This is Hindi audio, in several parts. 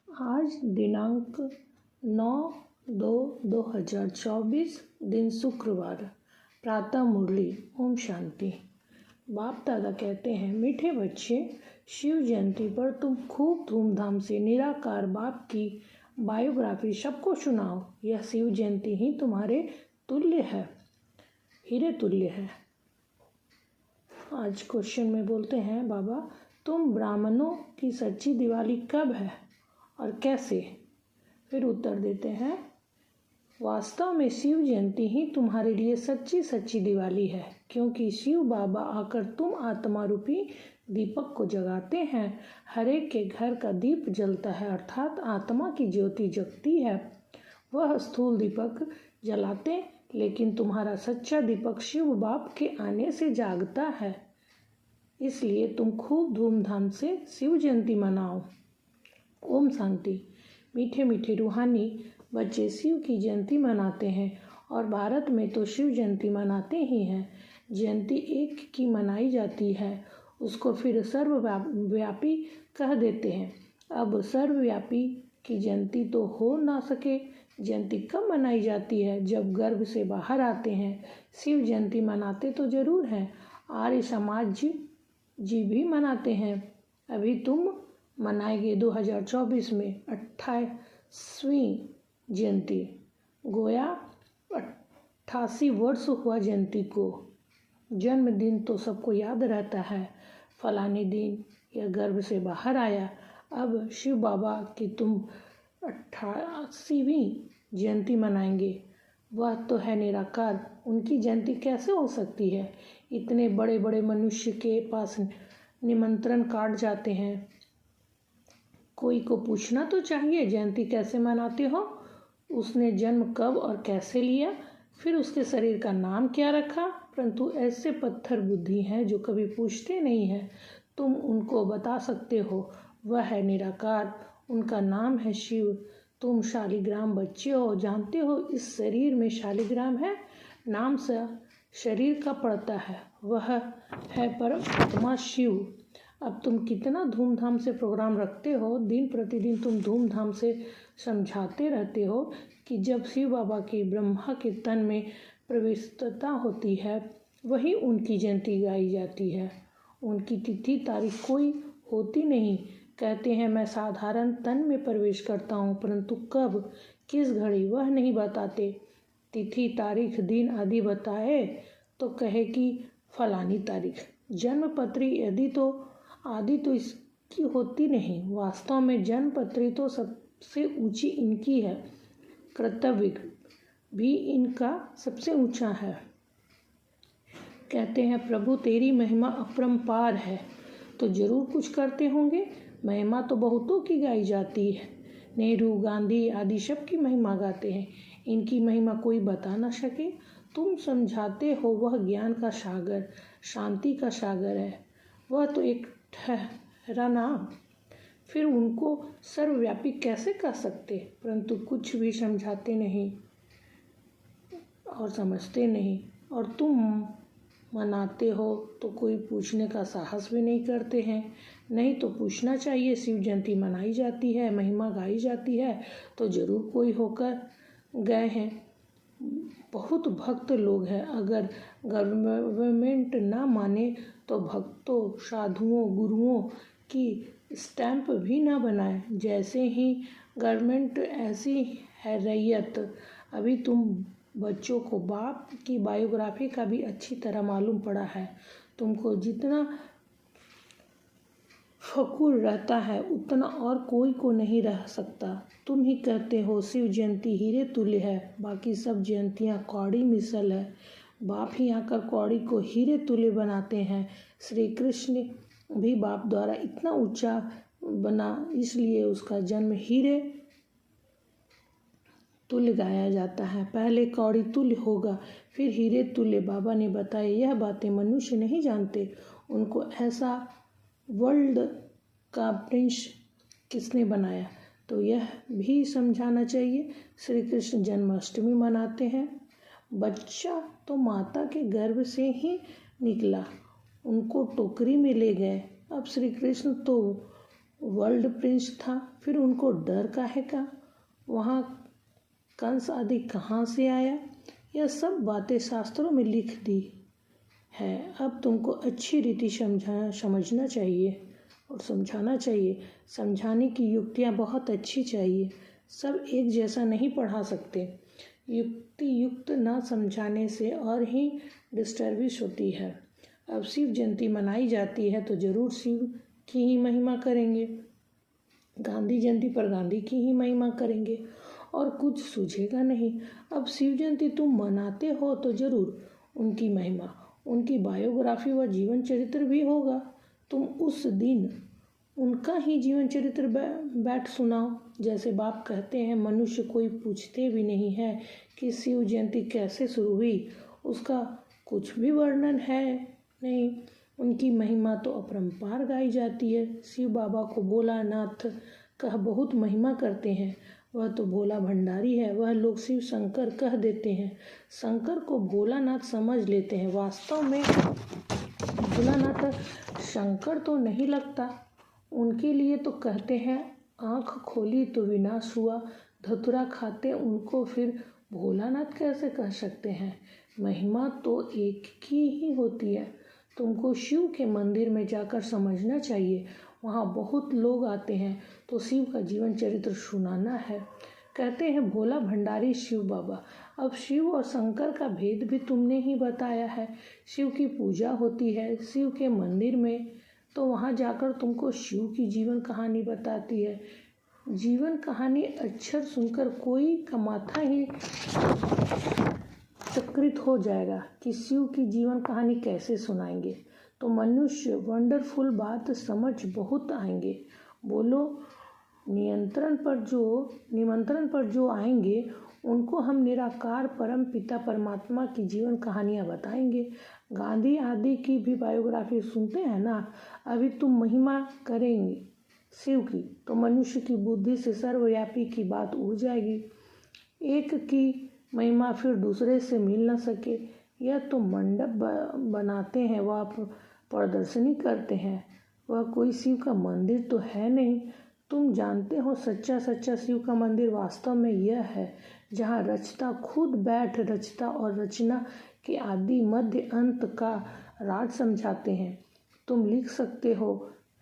आज दिनांक 9/2/2024 दिन शुक्रवार। प्रातः मुरली। ओम शांति। बाप दादा कहते हैं, मीठे बच्चे, शिव जयंती पर तुम खूब धूमधाम से निराकार बाप की बायोग्राफी सबको सुनाओ। यह शिव जयंती ही तुम्हारे तुल्य है, हीरे तुल्य है। आज क्वेश्चन में बोलते हैं, बाबा तुम ब्राह्मणों की सच्ची दिवाली कब है और कैसे? फिर उत्तर देते हैं, वास्तव में शिव जयंती ही तुम्हारे लिए सच्ची सच्ची दिवाली है, क्योंकि शिव बाबा आकर तुम आत्मा रूपी दीपक को जगाते हैं। हर एक के घर का दीप जलता है, अर्थात आत्मा की ज्योति जगती है। वह स्थूल दीपक जलाते, लेकिन तुम्हारा सच्चा दीपक शिव बाप के आने से जागता है। इसलिए तुम खूब धूमधाम से शिव जयंती मनाओ। ओम शांति। मीठे मीठे रूहानी बच्चे शिव की जयंती मनाते हैं और भारत में तो शिव जयंती मनाते ही हैं। जयंती एक की मनाई जाती है, उसको फिर सर्वव्यापी कह देते हैं। अब सर्वव्यापी की जयंती तो हो ना सके। जयंती कब मनाई जाती है? जब गर्भ से बाहर आते हैं। शिव जयंती मनाते तो जरूर हैं, आर्य समाज जी भी मनाते हैं। अभी तुम मनाएंगे 2024 में 28वीं जयंती। गोया 88 वर्ष हुआ जयंती को। जन्मदिन तो सबको याद रहता है, फलाने दिन यह गर्भ से बाहर आया। अब शिव बाबा की तुम 88वीं जयंती मनाएंगे। वह तो है निराकार, उनकी जयंती कैसे हो सकती है? इतने बड़े बड़े मनुष्य के पास निमंत्रण कार्ड जाते हैं, कोई को पूछना तो चाहिए जयंती कैसे मनाते हो, उसने जन्म कब और कैसे लिया, फिर उसके शरीर का नाम क्या रखा। परंतु ऐसे पत्थर बुद्धि हैं जो कभी पूछते नहीं हैं। तुम उनको बता सकते हो, वह है निराकार, उनका नाम है शिव। तुम शालिग्राम बच्चे हो, जानते हो इस शरीर में शालिग्राम है, नाम से शरीर का पड़ता है, वह है परमात्मा शिव। अब तुम कितना धूमधाम से प्रोग्राम रखते हो, दिन प्रतिदिन तुम धूमधाम से समझाते रहते हो कि जब शिव बाबा की ब्रह्मा के तन में प्रविष्टता होती है, वही उनकी जयंती गाई जाती है। उनकी तिथि तारीख कोई होती नहीं। कहते हैं मैं साधारण तन में प्रवेश करता हूँ, परंतु कब किस घड़ी वह नहीं बताते। तिथि तारीख दिन आदि बताए तो कहे कि फलानी तारीख। जन्म पत्री आदि तो इसकी होती नहीं। वास्तव में जन्म पत्री तो सबसे ऊंची इनकी है, कर्तव्य भी इनका सबसे ऊंचा है। कहते हैं प्रभु तेरी महिमा अपरंपार है, तो जरूर कुछ करते होंगे। महिमा तो बहुतों की गाई जाती है, नेहरू गांधी आदि सब की महिमा गाते हैं, इनकी महिमा कोई बता ना सके। तुम समझाते हो वह ज्ञान का सागर, शांति का सागर है, वह तो एक ठहरा नाम। फिर उनको सर्वव्यापी कैसे कह सकते? परंतु कुछ भी समझाते नहीं और समझते नहीं, और तुम मनाते हो तो कोई पूछने का साहस भी नहीं करते हैं। नहीं तो पूछना चाहिए, शिव जयंती मनाई जाती है, महिमा गाई जाती है, तो जरूर कोई होकर गए हैं। बहुत भक्त लोग हैं, अगर गवर्नमेंट ना माने तो भक्तों, साधुओं, गुरुओं की स्टैंप भी ना बनाए। जैसे ही गवर्नमेंट ऐसी है रैयत। अभी तुम बच्चों को बाप की बायोग्राफी का भी अच्छी तरह मालूम पड़ा है। तुमको जितना फकुर रहता है उतना और कोई को नहीं रह सकता। तुम ही कहते हो शिव जयंती हीरे तुल्य है, बाकी सब जयंतियाँ कौड़ी मिसल है। बाप ही आकर कौड़ी को हीरे तुल्य बनाते हैं। श्री कृष्ण भी बाप द्वारा इतना ऊंचा बना, इसलिए उसका जन्म हीरे तुल्य गाया जाता है। पहले कौड़ी तुल्य होगा, फिर हीरे तुल्य। बाबा ने बताया, यह बातें मनुष्य नहीं जानते। उनको ऐसा वर्ल्ड का प्रिंस किसने बनाया, तो यह भी समझाना चाहिए। श्री कृष्ण जन्माष्टमी मनाते हैं। बच्चा तो माता के गर्भ से ही निकला, उनको टोकरी में ले गए। अब श्री कृष्ण तो वर्ल्ड प्रिंस था, फिर उनको डर काहे का? वहाँ कंस आदि कहाँ से आया? यह सब बातें शास्त्रों में लिख दी है। अब तुमको अच्छी रीति समझना चाहिए और समझाना चाहिए। समझाने की युक्तियाँ बहुत अच्छी चाहिए। सब एक जैसा नहीं पढ़ा सकते। युक्ति युक्त न समझाने से और ही डिस्टर्बिश होती है। अब शिव जयंती मनाई जाती है तो जरूर शिव की ही महिमा करेंगे। गांधी जयंती पर गांधी की ही महिमा करेंगे और कुछ सूझेगा नहीं। अब शिव जयंती तुम मनाते हो तो जरूर उनकी महिमा, उनकी बायोग्राफी व जीवन चरित्र भी होगा। तुम उस दिन उनका ही जीवन चरित्र बैठ सुनाओ। जैसे बाप कहते हैं, मनुष्य कोई पूछते भी नहीं है कि शिव जयंती कैसे शुरू हुई, उसका कुछ भी वर्णन है नहीं। उनकी महिमा तो अपरंपार गाई जाती है। शिव बाबा को भोलानाथ कह बहुत महिमा करते हैं। वह तो भोला भंडारी है। वह लोग शिव शंकर कह देते हैं, शंकर को भोलानाथ समझ लेते हैं। वास्तव में भोलानाथ शंकर तो नहीं लगता। उनके लिए तो कहते हैं, आँख खोली तो विनाश हुआ। धतूरा खाते उनको फिर भोलानाथ कैसे कह सकते हैं? महिमा तो एक की ही होती है। तुमको शिव के मंदिर में जाकर समझना चाहिए। वहाँ बहुत लोग आते हैं तो शिव का जीवन चरित्र सुनाना है। कहते हैं भोला भंडारी शिव बाबा। अब शिव और शंकर का भेद भी तुमने ही बताया है। शिव की पूजा होती है शिव के मंदिर में, तो वहाँ जाकर तुमको शिव की जीवन कहानी बताती है। जीवन कहानी अक्षर सुनकर कोई का माथा ही चक्रित हो जाएगा कि शिव की जीवन कहानी कैसे सुनाएंगे। तो मनुष्य वंडरफुल बात समझ बहुत आएंगे। बोलो, निमंत्रण पर जो आएंगे उनको हम निराकार परम पिता परमात्मा की जीवन कहानियाँ बताएंगे। गांधी आदि की भी बायोग्राफी सुनते हैं ना। अभी तुम महिमा करेंगे शिव की तो मनुष्य की बुद्धि से सर्वव्यापी की बात उड़ जाएगी। एक की महिमा फिर दूसरे से मिल न सके। यह तो मंडप बनाते हैं, वह प्रदर्शनी करते हैं, वह कोई शिव का मंदिर तो है नहीं। तुम जानते हो सच्चा सच्चा शिव का मंदिर वास्तव में यह है जहाँ रचता खुद बैठ रचता और रचना के आदि मध्य अंत का राज समझाते हैं। तुम लिख सकते हो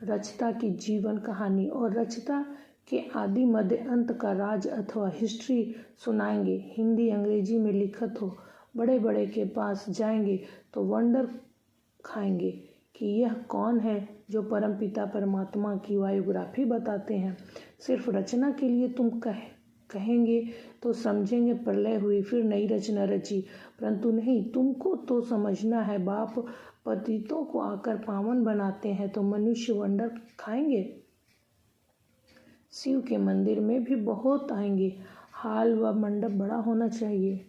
रचता की जीवन कहानी और रचता के आदि मध्य अंत का राज अथवा हिस्ट्री सुनाएंगे। हिंदी अंग्रेजी में लिखत हो। बड़े बड़े के पास जाएंगे तो वंडर खाएंगे कि यह कौन है जो परमपिता परमात्मा की बायोग्राफी बताते हैं। सिर्फ रचना के लिए तुम कहेंगे तो समझेंगे प्रलय हुई फिर नई रचना रची, परंतु नहीं, तुमको तो समझना है बाप पतितों को आकर पावन बनाते हैं तो मनुष्य वंडर खाएंगे। शिव के मंदिर में भी बहुत आएंगे। हाल व मंडप बड़ा होना चाहिए।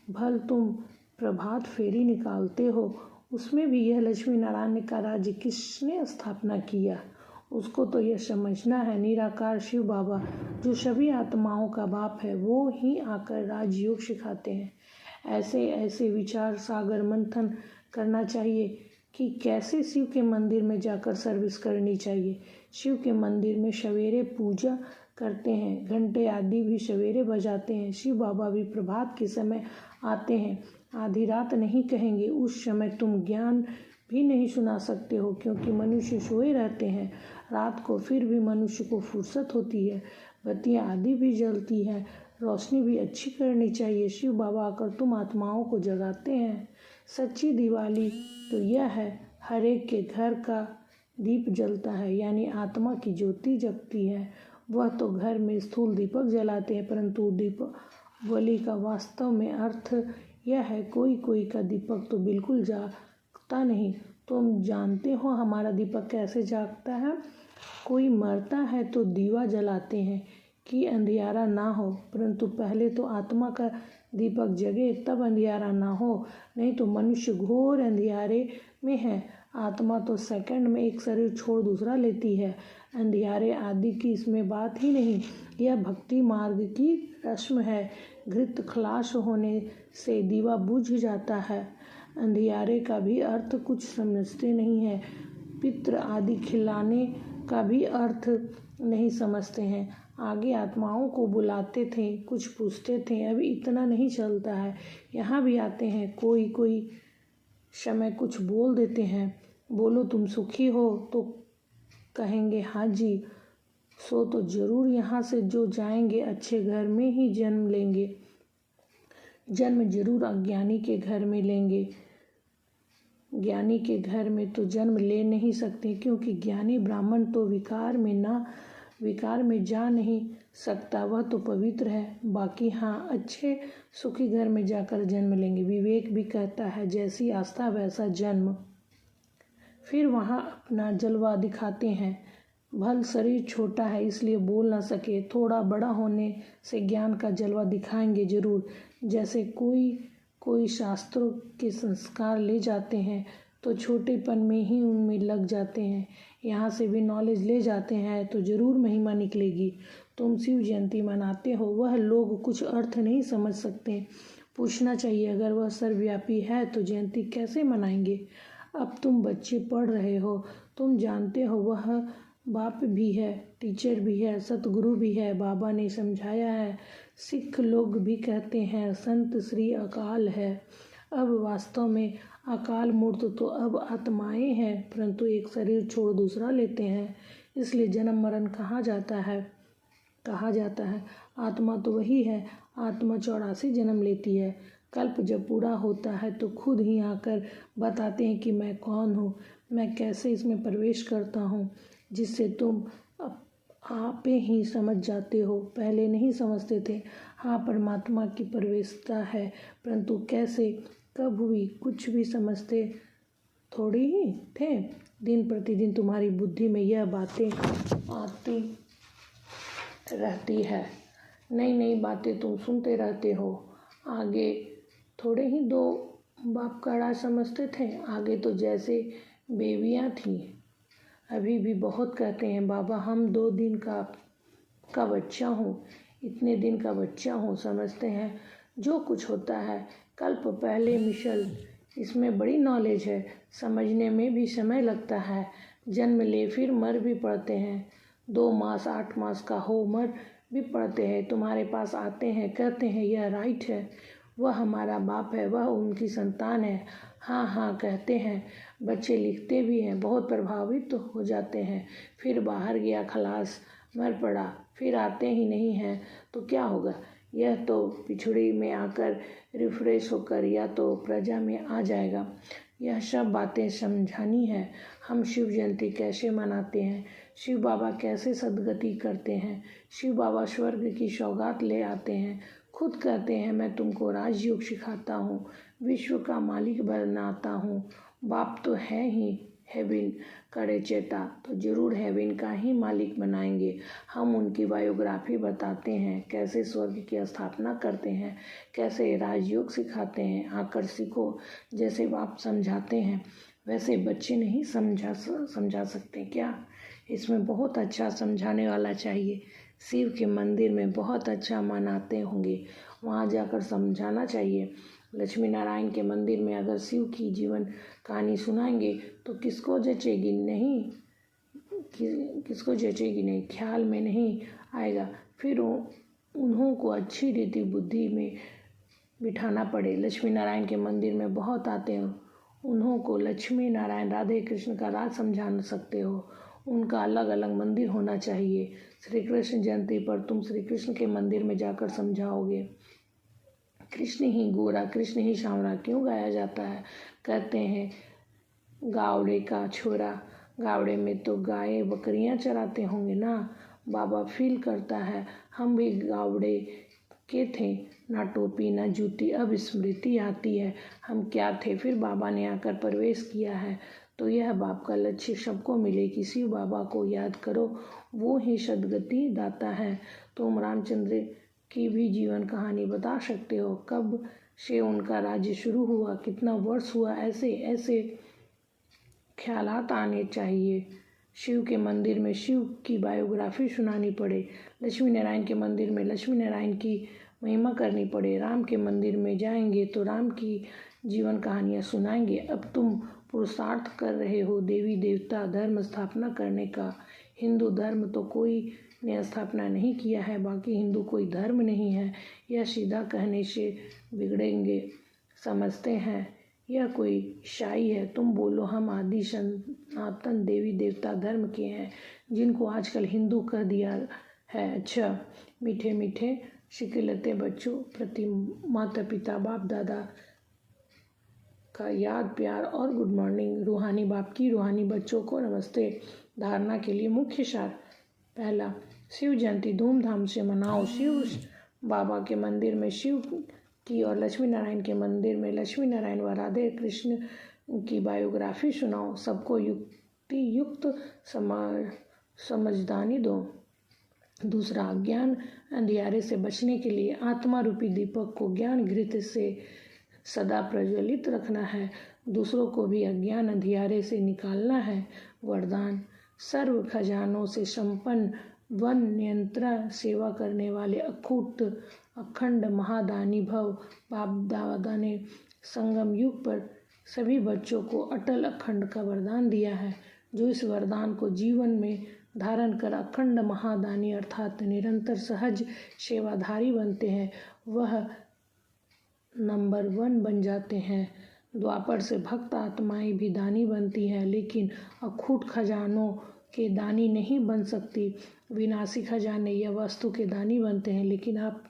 भल तुम प्रभात फेरी निकालते हो, उसमें भी यह लक्ष्मी नारायण का राज्य किसने स्थापना किया, उसको तो यह समझना है। निराकार शिव बाबा जो सभी आत्माओं का बाप है, वो ही आकर राजयोग सिखाते हैं। ऐसे ऐसे विचार सागर मंथन करना चाहिए कि कैसे शिव के मंदिर में जाकर सर्विस करनी चाहिए। शिव के मंदिर में सवेरे पूजा करते हैं, घंटे आदि भी सवेरे बजाते हैं। शिव बाबा भी प्रभात के समय आते हैं। आधी रात नहीं कहेंगे, उस समय तुम ज्ञान भी नहीं सुना सकते हो क्योंकि मनुष्य सोए रहते हैं। रात को फिर भी मनुष्य को फुर्सत होती है, बत्तियाँ आदि भी जलती हैं, रोशनी भी अच्छी करनी चाहिए। शिव बाबा आकर तुम आत्माओं को जगाते हैं। सच्ची दिवाली तो यह है, हर एक के घर का दीप जलता है, यानी आत्मा की ज्योति जगती है। वह तो घर में स्थूल दीपक जलाते हैं, परंतु दीपावली का वास्तव में अर्थ यह है, कोई कोई का दीपक तो बिल्कुल जागता नहीं। तुम जानते हो हमारा दीपक कैसे जागता है? कोई मरता है तो दीवा जलाते हैं कि अंधियारा ना हो, परंतु पहले तो आत्मा का दीपक जगे तब अंधियारा ना हो, नहीं तो मनुष्य घोर अंधियारे में है। आत्मा तो सेकंड में एक शरीर छोड़ दूसरा लेती है। अंधियारे आदि की इसमें बात ही नहीं। यह भक्ति मार्ग की रस्म है। घृत खलास होने से दीवा बुझ जाता है। अंधियारे का भी अर्थ कुछ समझते नहीं है। पितृ आदि खिलाने का भी अर्थ नहीं समझते हैं। आगे आत्माओं को बुलाते थे, कुछ पूछते थे, अब इतना नहीं चलता है। यहाँ भी आते हैं, कोई कोई समय कुछ बोल देते हैं। बोलो तुम सुखी हो तो कहेंगे हाँ जी, सो तो ज़रूर यहाँ से जो जाएंगे अच्छे घर में ही जन्म लेंगे। जन्म जरूर अज्ञानी के घर में लेंगे। ज्ञानी के घर में तो जन्म ले नहीं सकते, क्योंकि ज्ञानी ब्राह्मण तो विकार में जा नहीं सकता, वह तो पवित्र है। बाकी हाँ, अच्छे सुखी घर में जाकर जन्म लेंगे। विवेक भी कहता है जैसी आस्था वैसा जन्म। फिर वहाँ अपना जलवा दिखाते हैं। भल शरीर छोटा है इसलिए बोल ना सके, थोड़ा बड़ा होने से ज्ञान का जलवा दिखाएंगे जरूर। जैसे कोई शास्त्रों के संस्कार ले जाते हैं तो छोटेपन में ही उनमें लग जाते हैं। यहाँ से भी नॉलेज ले जाते हैं तो ज़रूर महिमा निकलेगी। तुम शिव जयंती मनाते हो, वह लोग कुछ अर्थ नहीं समझ सकते। पूछना चाहिए, अगर वह सर्वव्यापी है तो जयंती कैसे मनाएंगे। अब तुम बच्चे पढ़ रहे हो, तुम जानते हो वह बाप भी है, टीचर भी है, सतगुरु भी है। बाबा ने समझाया है। सिख लोग भी कहते हैं संत श्री अकाल है। अब वास्तव में अकाल मूर्त तो अब आत्माएं हैं, परंतु एक शरीर छोड़ दूसरा लेते हैं, इसलिए जन्म मरण कहा जाता है। आत्मा तो वही है। आत्मा 84 जन्म लेती है। कल्प जब पूरा होता है तो खुद ही आकर बताते हैं कि मैं कौन हूँ, मैं कैसे इसमें प्रवेश करता हूँ, जिससे तुम आपे ही समझ जाते हो। पहले नहीं समझते थे। हाँ, परमात्मा की प्रवेशता है, परंतु कैसे, कब हुई, कुछ भी समझते थोड़ी ही थे। दिन प्रतिदिन तुम्हारी बुद्धि में यह बातें आती रहती है। नई नई बातें तुम सुनते रहते हो। आगे थोड़े ही 2 बाप का राज समझते थे। आगे तो जैसे बेबियाँ थीं। अभी भी बहुत कहते हैं बाबा हम 2 दिन का बच्चा हूँ, इतने दिन का बच्चा हूँ। समझते हैं जो कुछ होता है कल्प पहले मिशल। इसमें बड़ी नॉलेज है, समझने में भी समय लगता है। जन्म ले फिर मर भी पड़ते हैं। 2 मास 8 मास का हो मर भी पड़ते हैं। तुम्हारे पास आते हैं, कहते हैं यह राइट है, वह हमारा बाप है, वह उनकी संतान है। हाँ हाँ कहते हैं। बच्चे लिखते भी हैं, बहुत प्रभावित तो हो जाते हैं। फिर बाहर गया खलास, मर पड़ा, फिर आते ही नहीं हैं तो क्या होगा। यह तो पिछड़ी में आकर रिफ्रेश होकर या तो प्रजा में आ जाएगा। यह सब बातें समझानी है। हम शिव जयंती कैसे मनाते हैं, शिव बाबा कैसे सद्गति करते हैं। शिव बाबा स्वर्ग की सौगात ले आते हैं। खुद कहते हैं मैं तुमको राजयोग सिखाता हूँ, विश्व का मालिक बनाता हूँ। बाप तो है ही हेविन करे चेता, तो ज़रूर हेविन का ही मालिक बनाएंगे। हम उनकी बायोग्राफी बताते हैं, कैसे स्वर्ग की स्थापना करते हैं, कैसे राजयोग सिखाते हैं। आकर सीखो। जैसे बाप समझाते हैं वैसे बच्चे नहीं समझा सकते क्या। इसमें बहुत अच्छा समझाने वाला चाहिए। शिव के मंदिर में बहुत अच्छा मनाते होंगे, वहाँ जाकर समझाना चाहिए। लक्ष्मी नारायण के मंदिर में अगर शिव की जीवन कहानी सुनाएंगे तो किसको जचेगी नहीं, ख्याल में नहीं आएगा। फिर उन्हों को अच्छी रीति बुद्धि में बिठाना पड़े। लक्ष्मी नारायण के मंदिर में बहुत आते हैं, उन्हों को लक्ष्मी नारायण राधे कृष्ण का राज समझा सकते हो। उनका अलग अलग मंदिर होना चाहिए। श्री कृष्ण जयंती पर तुम श्री कृष्ण के मंदिर में जाकर समझाओगे। कृष्ण ही गोरा, कृष्ण ही सांवरा क्यों गाया जाता है। कहते हैं गावड़े का छोरा, गावड़े में तो गाय बकरियां चराते होंगे ना। बाबा फील करता है हम भी गावड़े के थे, ना टोपी ना जूती। अब स्मृति आती है हम क्या थे। फिर बाबा ने आकर प्रवेश किया है, तो यह बाप का लक्ष्य सबको मिले। किसी बाबा को याद करो, वो ही सद्गति दाता है। तुम रामचंद्र की भी जीवन कहानी बता सकते हो, कब से उनका राज्य शुरू हुआ, कितना वर्ष हुआ। ऐसे ख्यालात आने चाहिए। शिव के मंदिर में शिव की बायोग्राफी सुनानी पड़े। लक्ष्मी नारायण के मंदिर में लक्ष्मी नारायण की महिमा करनी पड़े। राम के मंदिर में जाएंगे तो राम की जीवन कहानियाँ सुनाएंगे। अब तुम पुरुषार्थ कर रहे हो देवी देवता धर्म स्थापना करने का। हिंदू धर्म तो कोई ने स्थापना नहीं किया है, बाकी हिंदू कोई धर्म नहीं है। यह सीधा कहने से बिगड़ेंगे, समझते हैं यह कोई शाही है। तुम बोलो हम आदि सनातन देवी देवता धर्म के हैं, जिनको आजकल हिंदू कह दिया है। अच्छा, मीठे मीठे शिकिलते बच्चों प्रति माता पिता बाप दादा का याद प्यार और गुड मॉर्निंग। रूहानी बाप की रूहानी बच्चों को नमस्ते। धारणा के लिए मुख्य सार। पहला, शिव जयंती धूमधाम से मनाओ। शिव बाबा के मंदिर में शिव की और लक्ष्मी नारायण के मंदिर में लक्ष्मी नारायण व राधे कृष्ण की बायोग्राफी सुनाओ। सबको युक्ति युक्त समझदारी दो। दूसरा, अज्ञान अंधियारे से बचने के लिए आत्मा रूपी दीपक को ज्ञान घृत से सदा प्रज्वलित रखना है। दूसरों को भी अज्ञान अंधियारे से निकालना है। वरदान, सर्व खजानों से संपन्न वन नियंत्रण सेवा करने वाले अखूट अखंड महादानी भव। बाप दादा ने संगम युग पर सभी बच्चों को अटल अखंड का वरदान दिया है। जो इस वरदान को जीवन में धारण कर अखंड महादानी अर्थात निरंतर सहज सेवाधारी बनते हैं, वह नंबर 1 बन जाते हैं। द्वापर से भक्त आत्माएं भी दानी बनती हैं, लेकिन अखूट खजानों के दानी नहीं बन सकती। विनाशी खजाने या वस्तु के दानी बनते हैं, लेकिन आप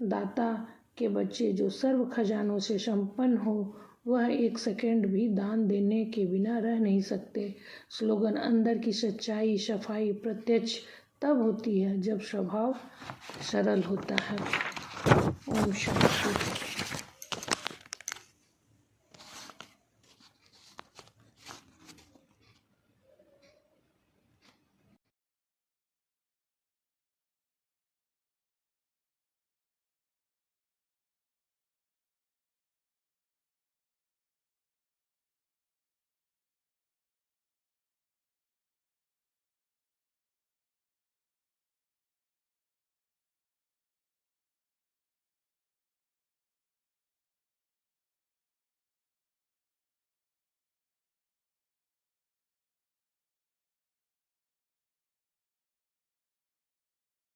दाता के बच्चे जो सर्व खजानों से संपन्न हो, वह एक सेकंड भी दान देने के बिना रह नहीं सकते। स्लोगन, अंदर की सच्चाई सफाई प्रत्यक्ष तब होती है जब स्वभाव सरल होता है। ओम शांति।